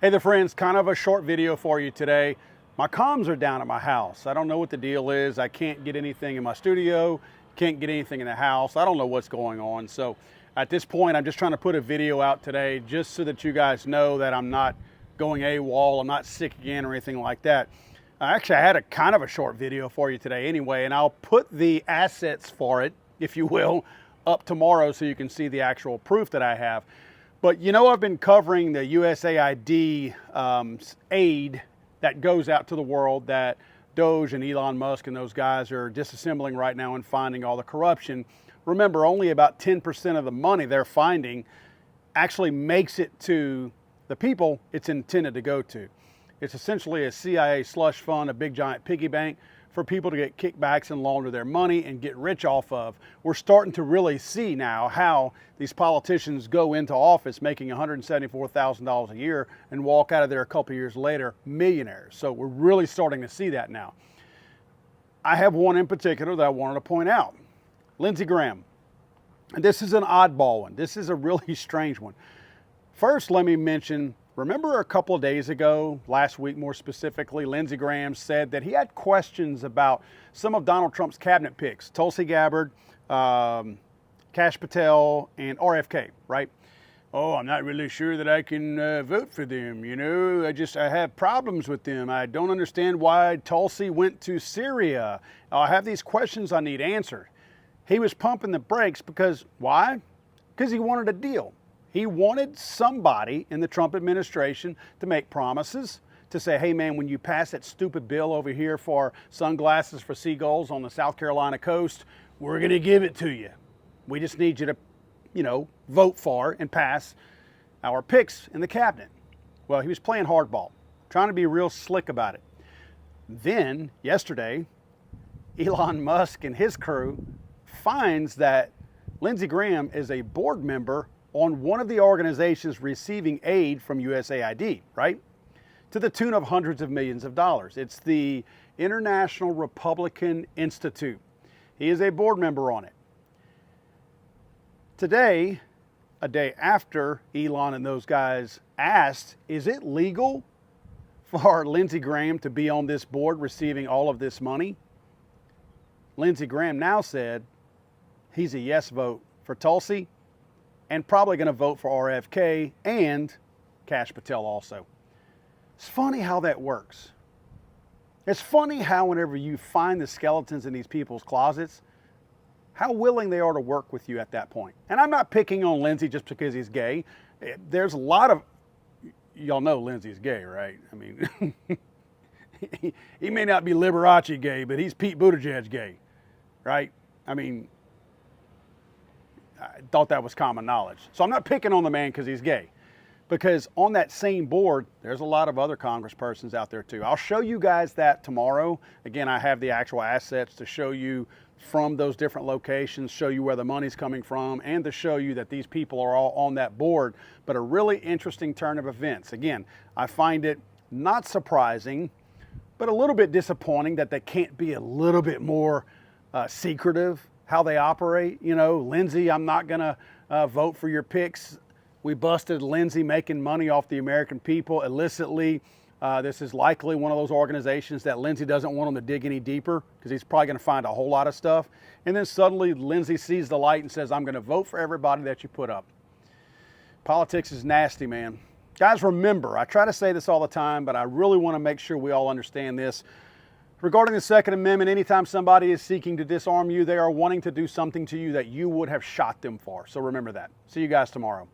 Hey there friends, kind of a short video for you today. My comms are down at my house. I don't know what the deal is. I can't get anything in my studio, can't get anything in the house. I don't know what's going on. So at this point, I'm just trying to put a video out today just so that you guys know that I'm not going AWOL, I'm not sick again or anything like that. Actually, I had a kind of a short video for you today anyway, and I'll put the assets for it, if you will, up tomorrow so you can see the actual proof that I have. But you know, I've been covering the USAID aid that goes out to the world that Doge and Elon Musk and those guys are disassembling right now and finding all the corruption. Remember, only about 10% of the money they're finding actually makes it to the people it's intended to go to. It's essentially a CIA slush fund, a big giant piggy bank for people to get kickbacks and launder their money and get rich off of. We're starting to really see now how these politicians go into office making $174,000 a year and walk out of there a couple years later millionaires. So we're really starting to see that now. I have one in particular that I wanted to point out. Lindsey Graham. And this is an oddball one. This is a really strange one. First, let me mention, remember a couple of days ago, last week more specifically, Lindsey Graham said that he had questions about some of Donald Trump's cabinet picks, Tulsi Gabbard, Kash Patel, and RFK, right? Oh, I'm not really sure that I can vote for them. You know, I have problems with them. I don't understand why Tulsi went to Syria. I have these questions I need answered. He was pumping the brakes because, why? Because he wanted a deal. He wanted somebody in the Trump administration to make promises, to say, hey man, when you pass that stupid bill over here for sunglasses for seagulls on the South Carolina coast, we're going to give it to you. We just need you to, you know, vote for and pass our picks in the cabinet. Well, he was playing hardball, trying to be real slick about it. Then, yesterday, Elon Musk and his crew finds that Lindsey Graham is a board member on one of the organizations receiving aid from USAID, right? To the tune of hundreds of millions of dollars. It's the International Republican Institute. He is a board member on it. Today, a day after Elon and those guys asked, is it legal for Lindsey Graham to be on this board receiving all of this money? Lindsey Graham now said he's a yes vote for Tulsi, and probably going to vote for RFK and Kash Patel also. It's funny how that works. It's funny how whenever you find the skeletons in these people's closets, how willing they are to work with you at that point. And I'm not picking on Lindsey just because he's gay. There's a lot of, y'all know Lindsey's gay, right? I mean, he may not be Liberace gay, but he's Pete Buttigieg gay, right? I mean, I thought that was common knowledge. So I'm not picking on the man because he's gay. Because on that same board, there's a lot of other congresspersons out there too. I'll show you guys that tomorrow. Again, I have the actual assets to show you from those different locations, show you where the money's coming from, and to show you that these people are all on that board. But a really interesting turn of events. Again, I find it not surprising, but a little bit disappointing that they can't be a little bit more secretive how they operate. You know, Lindsey, I'm not going to vote for your picks. We busted Lindsey making money off the American people illicitly. This is likely one of those organizations that Lindsey doesn't want them to dig any deeper because he's probably going to find a whole lot of stuff. And then suddenly Lindsey sees the light and says, I'm going to vote for everybody that you put up. Politics is nasty, man. Guys, remember, I try to say this all the time, but I really want to make sure we all understand this. Regarding the Second Amendment, anytime somebody is seeking to disarm you, they are wanting to do something to you that you would have shot them for. So remember that. See you guys tomorrow.